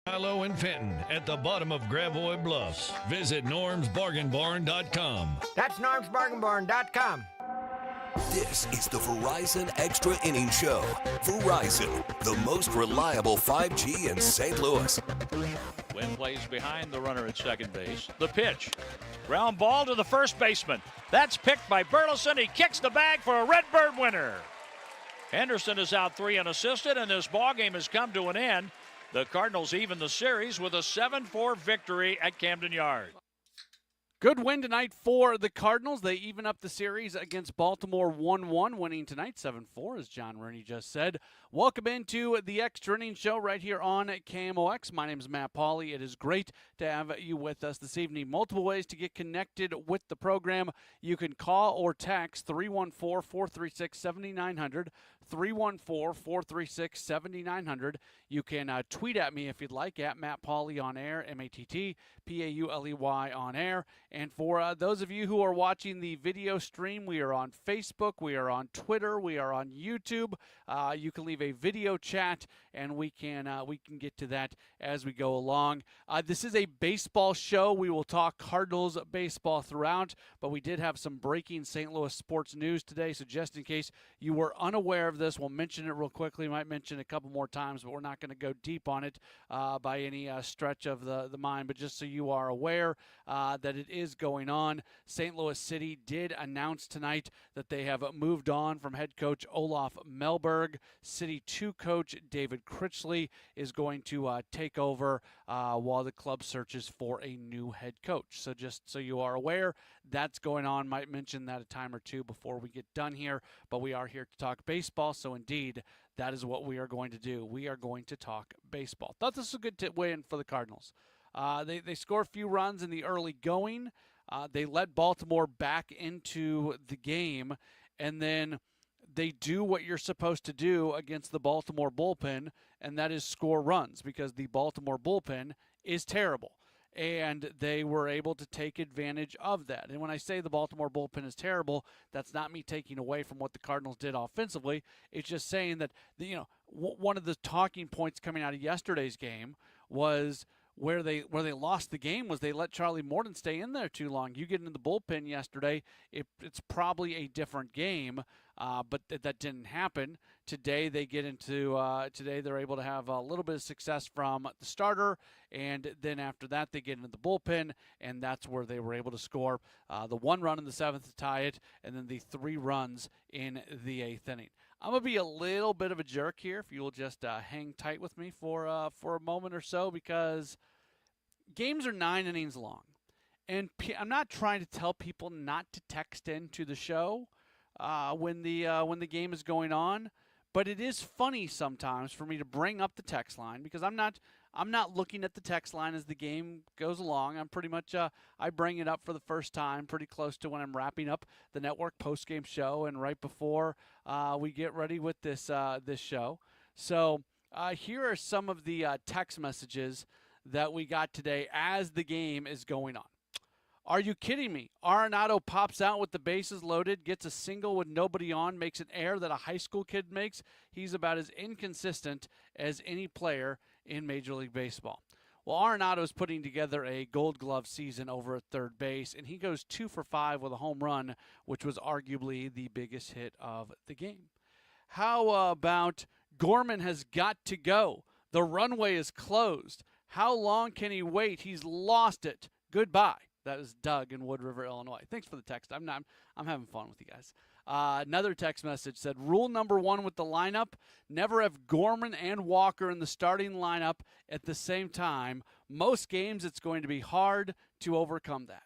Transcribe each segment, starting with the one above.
Milo and Fenton at the bottom of Gravois Bluffs. Visit normsbargainbarn.com. That's normsbargainbarn.com. This is the Verizon Extra Innings Show. Verizon, the most reliable 5G in St. Louis. Wynn plays behind the runner at second base. The pitch. Ground ball to the first baseman. That's picked by Burleson. He kicks the bag for a Redbird winner. Henderson is out 3 unassisted, and this ballgame has come to an end. The Cardinals even the series with a 7-4 victory at Camden Yards. Good win tonight for the Cardinals. They even up the series against Baltimore 1-1, winning tonight 7-4, as John Rooney just said. Welcome into the Extra Innings Show right here on KMOX. My name is Matt Pauley. It is great to have you with us this evening. Multiple ways to get connected with the program. You can call or text 314-436-7900, 314-436-7900. You can tweet at me if you'd like, at Matt Pauley on air, MattPauley on air. And for those of you who are watching the video stream, we are on Facebook, we are on Twitter, we are on YouTube. You can leave a video chat, and we can get to that as we go along. This is a baseball show. We will talk Cardinals baseball throughout, but we did have some breaking St. Louis sports news today, so just in case you were unaware of this, we'll mention it real quickly. Might mention it a couple more times, but we're not going to go deep on it by any stretch of the mind, but just so you are aware that it is going on. St. Louis City did announce tonight that they have moved on from head coach Olaf Melberg. City 2 coach David Critchley is going to take over while the club searches for a new head coach. So just so you are aware, that's going on. Might mention that a time or two before we get done here, but we are here to talk baseball, so indeed, that is what we are going to do. We are going to talk baseball. Thought this was a good win for the Cardinals. They score a few runs in the early going. They let Baltimore back into the game, and then they do what you're supposed to do against the Baltimore bullpen, and that is score runs, because the Baltimore bullpen is terrible. And they were able to take advantage of that. And when I say the Baltimore bullpen is terrible, that's not me taking away from what the Cardinals did offensively. It's just saying that one of the talking points coming out of yesterday's game was where they lost the game was they let Charlie Morton stay in there too long. You get into the bullpen yesterday, it's probably a different game, but that didn't happen. Today they get into today they're able to have a little bit of success from the starter, and then after that they get into the bullpen, and that's where they were able to score the 1 run in the 7th to tie it, and then the 3 runs in the 8th inning. I'm going to be a little bit of a jerk here if you will just hang tight with me for a moment or so, because games are 9 innings long. And I'm not trying to tell people not to text into the show when the game is going on, but it is funny sometimes for me to bring up the text line, because I'm not looking at the text line as the game goes along. I'm pretty much I bring it up for the first time pretty close to when I'm wrapping up the network post-game show and right before we get ready with this show. So here are some of the text messages that we got today as the game is going on. Are you kidding me? Arenado pops out with the bases loaded, gets a single with nobody on, makes an error that a high school kid makes. He's about as inconsistent as any player in Major League Baseball. Well, Arenado is putting together a Gold Glove season over at third base, and he goes 2 for 5 with a home run, which was arguably the biggest hit of the game. How about Gorman has got to go? The runway is closed. How long can he wait? He's lost it. Goodbye. That was Doug in Wood River, Illinois. Thanks for the text. I'm having fun with you guys. Another text message said, rule number 1 with the lineup, never have Gorman and Walker in the starting lineup at the same time. Most games it's going to be hard to overcome that.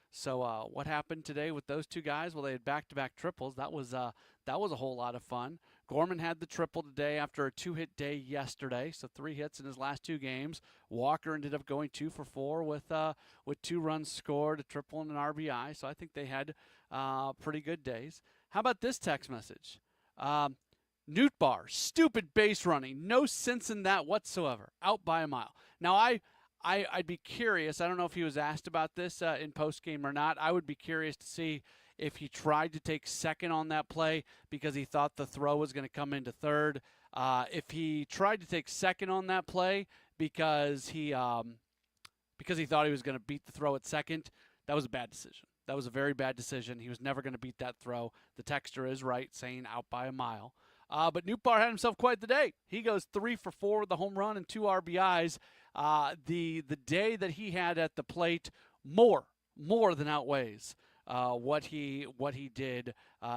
So what happened today with those two guys? Well, they had back-to-back triples. That was a whole lot of fun. Gorman had the triple today after a 2-hit day yesterday, so 3 hits in his last 2 games. Walker ended up going 2 for 4 with 2 runs scored, a triple and an RBI. So I think they had pretty good days. How about this text message? Nootbaar, stupid base running, no sense in that whatsoever. Out by a mile. Now I'd be curious. I don't know if he was asked about this in postgame or not. I would be curious to see if he tried to take second on that play because he thought the throw was going to come into third. If he tried to take second on that play, because he thought he was going to beat the throw at second. That was a bad decision. That was a very bad decision. He was never going to beat that throw. The texter is right, saying out by a mile. But Nootbaar had himself quite the day. He goes 3 for 4 with a home run and 2 RBIs. The day that he had at the plate more than outweighs what he did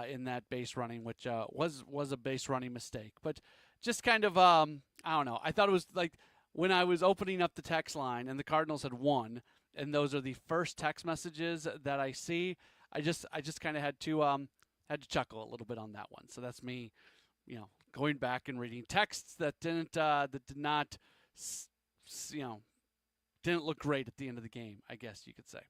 in that base running, which was a base running mistake. But just kind of I don't know. I thought it was like when I was opening up the text line and the Cardinals had won, and those are the first text messages that I see. I just kind of had to chuckle a little bit on that one. So that's me, going back and reading texts that did not didn't look great at the end of the game, I guess you could say.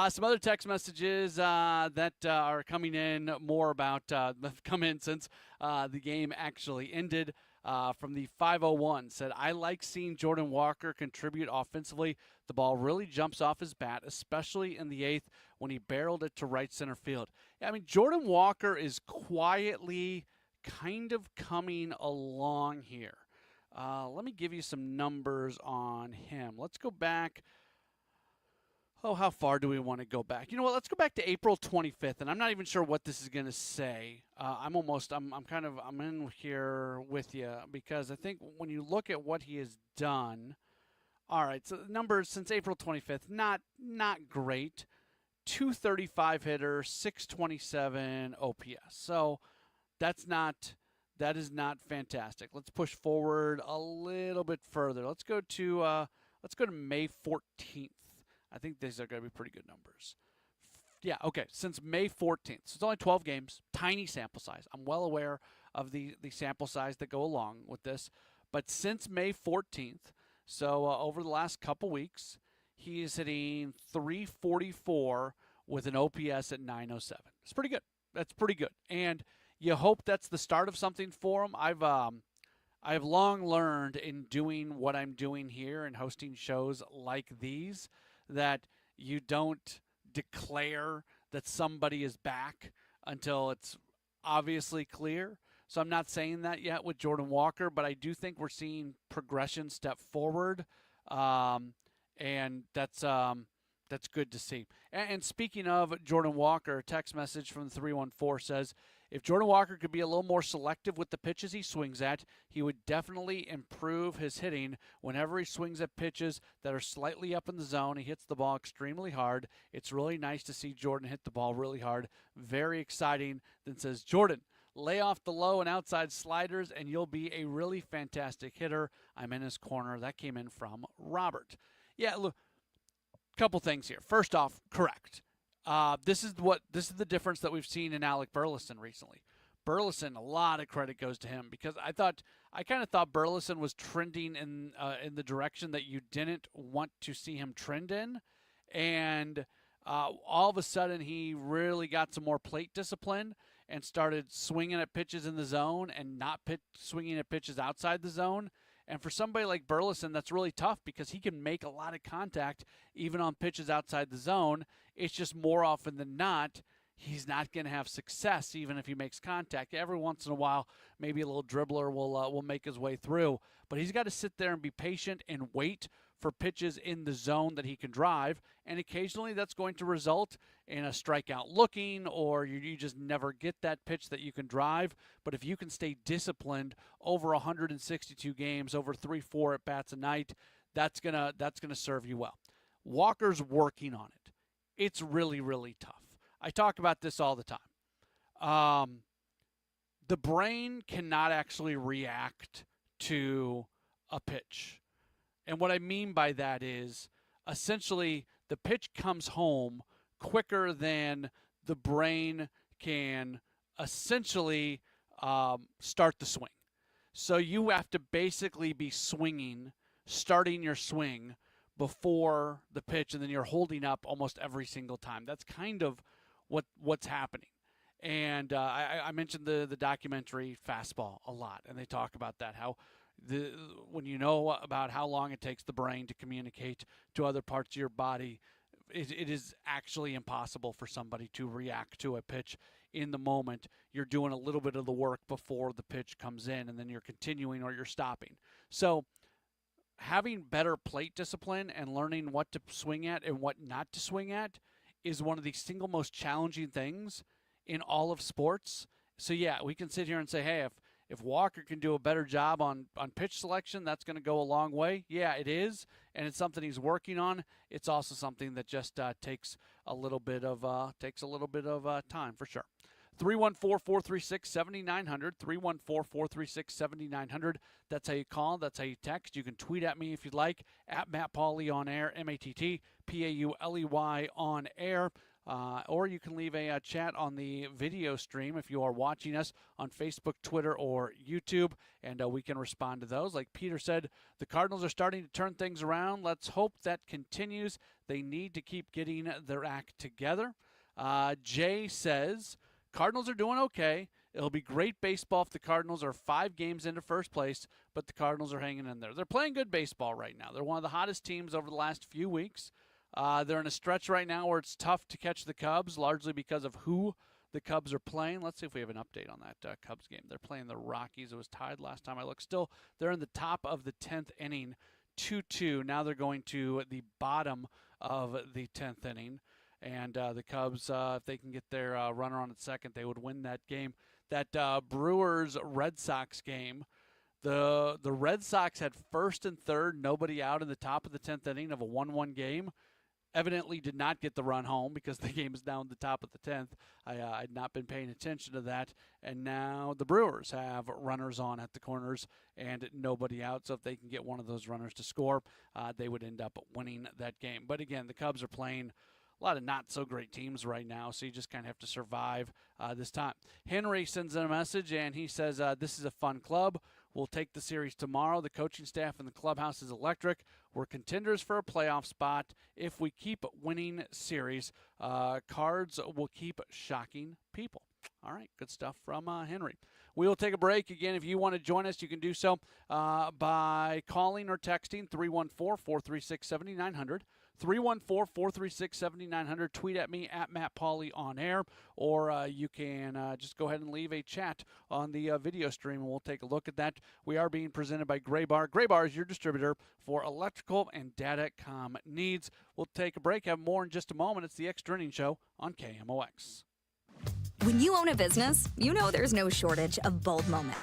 Some other text messages that are coming in have come in since the game actually ended. From the 501 said, I like seeing Jordan Walker contribute offensively. The ball really jumps off his bat, especially in the 8th when he barreled it to right center field. I mean, Jordan Walker is quietly kind of coming along here. Let me give you some numbers on him. Let's go back. Oh, how far do we want to go back? You know what? Let's go back to April 25th, and I'm not even sure what this is going to say. I'm in here with you because I think when you look at what he has done, all right, so the numbers since April 25th, not great. 235 hitter, 627 OPS. So that is not fantastic. Let's push forward a little bit further. Let's go to May 14th. I think these are going to be pretty good numbers. Yeah, okay, since May 14th. So it's only 12 games, tiny sample size. I'm well aware of the sample size that go along with this. But since May 14th, so over the last couple weeks, he is hitting 344 with an OPS at 907. It's pretty good. That's pretty good. And you hope that's the start of something for him. I've long learned in doing what I'm doing here and hosting shows like these that you don't declare that somebody is back until it's obviously clear. So I'm not saying that yet with Jordan Walker, but I do think we're seeing progression step forward, and that's good to see. And speaking of Jordan Walker, a text message from the 314 says, if Jordan Walker could be a little more selective with the pitches he swings at, he would definitely improve his hitting. Whenever he swings at pitches that are slightly up in the zone, he hits the ball extremely hard. It's really nice to see Jordan hit the ball really hard. Very exciting. Then says, Jordan, lay off the low and outside sliders, and you'll be a really fantastic hitter. I'm in his corner. That came in from Robert. Yeah, look, couple things here. First off, correct. This is the difference that we've seen in Alec Burleson recently. Burleson, a lot of credit goes to him because I kind of thought Burleson was trending in the direction that you didn't want to see him trend in, and all of a sudden he really got some more plate discipline and started swinging at pitches in the zone and not swinging at pitches outside the zone. And for somebody like Burleson, that's really tough because he can make a lot of contact even on pitches outside the zone. It's just more often than not, he's not going to have success even if he makes contact. Every once in a while, maybe a little dribbler will make his way through. But he's got to sit there and be patient and wait for pitches in the zone that he can drive. And occasionally that's going to result in a strikeout looking, or you just never get that pitch that you can drive. But if you can stay disciplined over 162 games, over 3-4 at bats a night, that's gonna serve you well. Walker's working on it. It's really, really tough. I talk about this all the time. The brain cannot actually react to a pitch. And what I mean by that is essentially the pitch comes home quicker than the brain can essentially start the swing. So you have to basically be starting your swing before the pitch, and then you're holding up almost every single time. That's kind of what's happening. And I mentioned the documentary Fastball a lot, and they talk about that, how when you know about how long it takes the brain to communicate to other parts of your body, it is actually impossible for somebody to react to a pitch in the moment. You're doing a little bit of the work before the pitch comes in, and then you're continuing or you're stopping. So having better plate discipline and learning what to swing at and what not to swing at is one of the single most challenging things in all of sports. So, yeah, we can sit here and say, hey, if Walker can do a better job on pitch selection, that's going to go a long way. Yeah, it is, and it's something he's working on. It's also something that just takes a little bit of time for sure. 314-436-7900, 314-436-7900. That's how you call. That's how you text. You can tweet at me if you'd like, at Matt Pauley on air, MattPauley on air. Or you can leave a chat on the video stream if you are watching us on Facebook, Twitter, or YouTube, and we can respond to those. Like Peter said, the Cardinals are starting to turn things around. Let's hope that continues. They need to keep getting their act together. Jay says, Cardinals are doing okay. It'll be great baseball if the Cardinals are 5 games into first place, but the Cardinals are hanging in there. They're playing good baseball right now. They're one of the hottest teams over the last few weeks. They're in a stretch right now where it's tough to catch the Cubs, largely because of who the Cubs are playing. Let's see if we have an update on that Cubs game. They're playing the Rockies. It was tied last time I looked. Still, they're in the top of the 10th inning, 2-2. Now they're going to the bottom of the 10th inning. And the Cubs, if they can get their runner on at second, they would win that game. That Brewers-Red Sox game, the Red Sox had first and third, nobody out in the top of the 10th inning of a 1-1 game. Evidently did not get the run home because the game is down the top of the 10th. I'd not been paying attention to that. And now the Brewers have runners on at the corners and nobody out. So if they can get one of those runners to score, they would end up winning that game. But again, the Cubs are playing a lot of not-so-great teams right now, so you just kind of have to survive this time. Henry sends in a message, and he says, this is a fun club. We'll take the series tomorrow. The coaching staff in the clubhouse is electric. We're contenders for a playoff spot. If we keep winning series, Cards will keep shocking people. All right, good stuff from Henry. We will take a break. Again, if you want to join us, you can do so by calling or texting 314-436-7900. 314-436-7900. Tweet at me at Matt Pauley on air, or you can just go ahead and leave a chat on the video stream, and we'll take a look at that. We are being presented by Gray Bar. Gray Bar is your distributor for electrical and datacom needs. We'll take a break. Have more in just a moment. It's the Extra Innings Show on KMOX. When you own a business, you know there's no shortage of bold moments.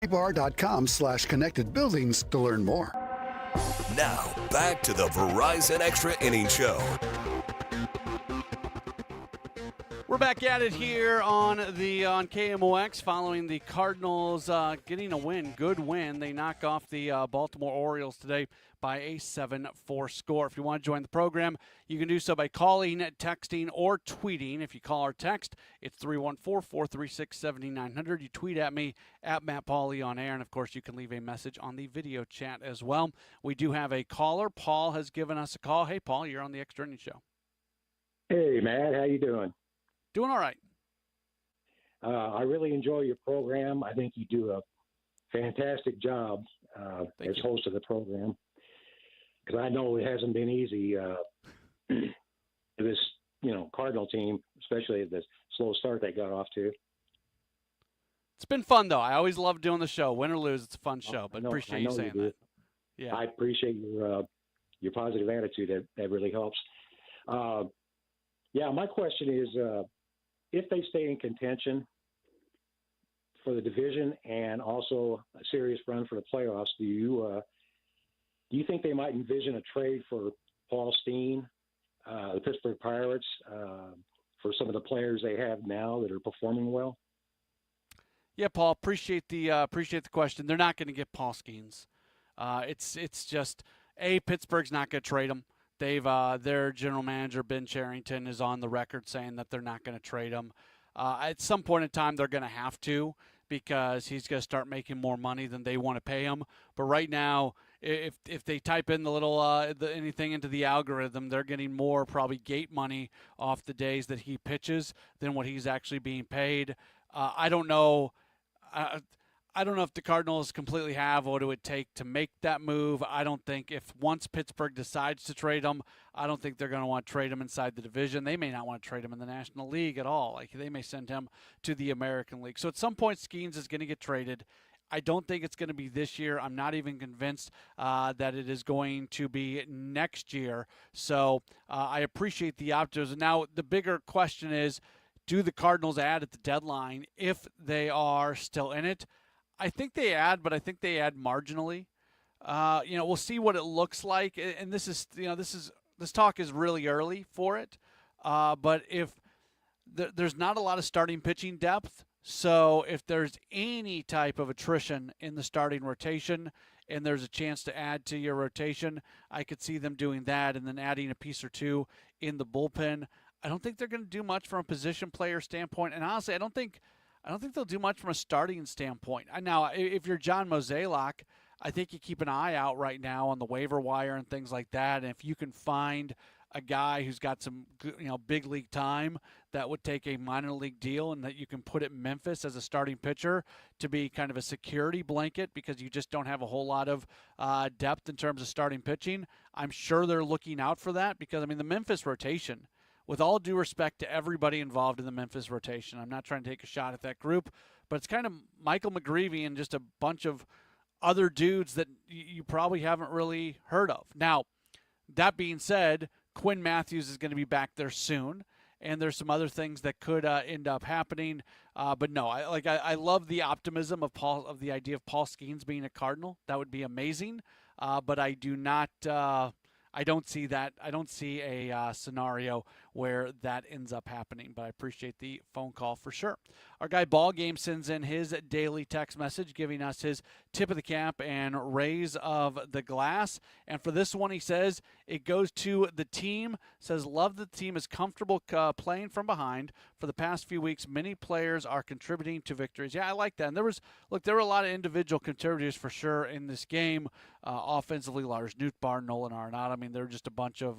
Bar.com/connected buildings to learn more. Now, back to the Verizon Extra Innings Show. We're back at it here on KMOX following the Cardinals getting a win, good win. They knock off the Baltimore Orioles today by a 7-4 score. If you want to join the program, you can do so by calling, texting, or tweeting. If you call or text, it's 314-436-7900. You tweet at me at Matt Pauley on air, and of course you can leave a message on the video chat as well. We do have a caller. Paul has given us a call. Hey, Paul, you're on the Extra Innings Show. Hey, Matt, how you doing? Doing all right. I really enjoy your program. I think you do a fantastic job as host of the program, because I know it hasn't been easy. This, Cardinal team, especially the slow start they got off to. It's been fun, though. I always love doing the show. Win or lose, it's a fun show, but appreciate you saying that. Yeah, I appreciate your positive attitude. That really helps. My question is, if they stay in contention for the division and also a serious run for the playoffs, do you think they might envision a trade for Paul Steen, the Pittsburgh Pirates, for some of the players they have now that are performing well? Yeah, Paul, appreciate the question. They're not going to get Paul Skeens. It's just Pittsburgh's not going to trade him. They've their general manager Ben Cherington is on the record saying that they're not going to trade him. At some point in time, they're going to have to, because he's going to start making more money than they want to pay him. But right now, if they type in the little anything into the algorithm, they're getting more probably gate money off the days that he pitches than what he's actually being paid. I don't know. I don't know if the Cardinals completely have what it would take to make that move. I don't think if once Pittsburgh decides to trade him, I don't think they're going to want to trade him inside the division. They may not want to trade him in the National League at all. Like, they may send him to the American League. So at some point, Skeens is going to get traded. I don't think it's going to be this year. I'm not even convinced that it is going to be next year. So I appreciate the optimism. Now, the bigger question is, do the Cardinals add at the deadline if they are still in it? I think they add, but I think they add marginally. We'll see what it looks like. And this talk is really early for it. But if there's not a lot of starting pitching depth, so if there's any type of attrition in the starting rotation and there's a chance to add to your rotation, I could see them doing that and then adding a piece or two in the bullpen. I don't think they're going to do much from a position player standpoint. And honestly, I don't think they'll do much from a starting standpoint. Now, if you're John Mozeliak, I think you keep an eye out right now on the waiver wire and things like that. And if you can find a guy who's got some, big league time that would take a minor league deal and that you can put at Memphis as a starting pitcher to be kind of a security blanket because you just don't have a whole lot of depth in terms of starting pitching, I'm sure they're looking out for that because, the Memphis rotation, with all due respect to everybody involved in the Memphis rotation, I'm not trying to take a shot at that group, but it's kind of Michael McGreevy and just a bunch of other dudes that you probably haven't really heard of. Now, that being said, Quinn Matthews is going to be back there soon, and there's some other things that could end up happening. But no, I love the optimism of the idea of Paul Skeens being a Cardinal. That would be amazing. But I do not. I don't see that. I don't see a scenario where that ends up happening, but I appreciate the phone call for sure. Our guy Ball Game sends in his daily text message giving us his tip of the cap and raise of the glass. And for this one, he says, it goes to the team. Says, love that the team is comfortable playing from behind. For the past few weeks, many players are contributing to victories. Yeah, I like that. And there were a lot of individual contributors for sure in this game. Offensively, Lars Nootbaar, Nolan Arenado. They're just a bunch of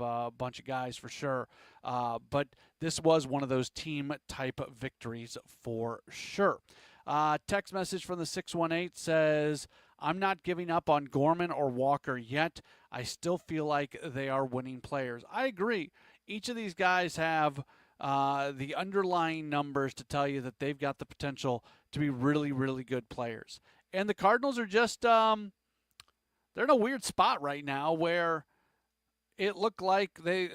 guys for sure. But this was one of those team-type victories for sure. Text message from the 618 says, I'm not giving up on Gorman or Walker yet. I still feel like they are winning players. I agree. Each of these guys have the underlying numbers to tell you that they've got the potential to be really, really good players. And the Cardinals are just they're in a weird spot right now where it looked like the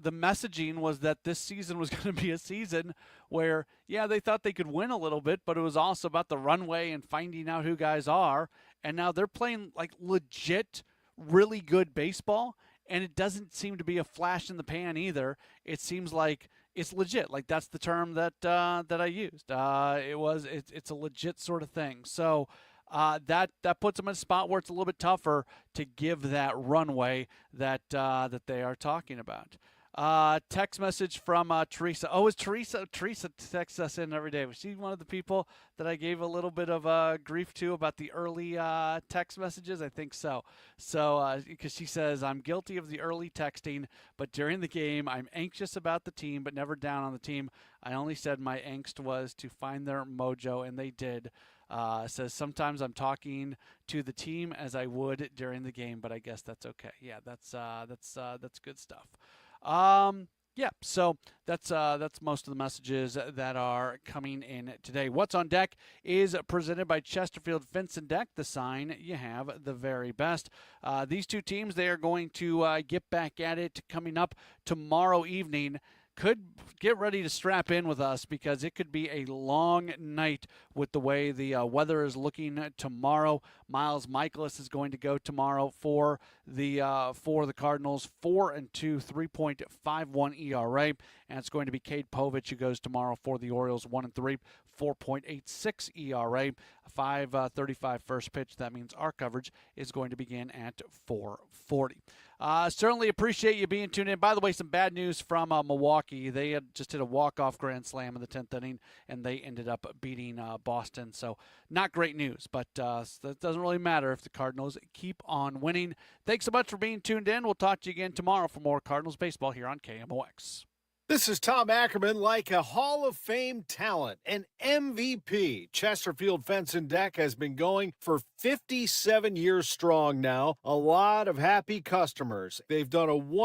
messaging was that this season was going to be a season where, they thought they could win a little bit, but it was also about the runway and finding out who guys are. And now they're playing like legit, really good baseball, and it doesn't seem to be a flash in the pan either. It seems like it's legit. Like that's the term that I used. It's a legit sort of thing. So. That puts them in a spot where it's a little bit tougher to give that runway that they are talking about. Text message from Teresa. Oh, is Teresa texts us in every day. Was she one of the people that I gave a little bit of grief to about the early text messages? I think so. So because she says, I'm guilty of the early texting, but during the game, I'm anxious about the team, but never down on the team. I only said my angst was to find their mojo, and they did. Says sometimes I'm talking to the team as I would during the game, but I guess that's okay. Yeah, that's good stuff. So that's most of the messages that are coming in today. What's on Deck is presented by Chesterfield Fence and Deck, the sign you have the very best. These two teams, they are going to get back at it coming up tomorrow evening. Could get ready to strap in with us because it could be a long night with the way the weather is looking tomorrow. Miles Michaelis is going to go tomorrow for the Cardinals. 4-2, 3.51 ERA, and it's going to be Cade Povich who goes tomorrow for the Orioles. 1-3, 4.86 ERA, 5.35 first pitch. That means our coverage is going to begin at 4:40. Certainly appreciate you being tuned in. By the way, some bad news from Milwaukee. They had just hit a walk-off grand slam in the 10th inning, and they ended up beating Boston. So not great news, but that doesn't really matter if the Cardinals keep on winning. Thanks so much for being tuned in. We'll talk to you again tomorrow for more Cardinals baseball here on KMOX. This is Tom Ackerman. Like a Hall of Fame talent, an MVP, Chesterfield Fence and Deck has been going for 57 years strong now. A lot of happy customers. They've done a wonderful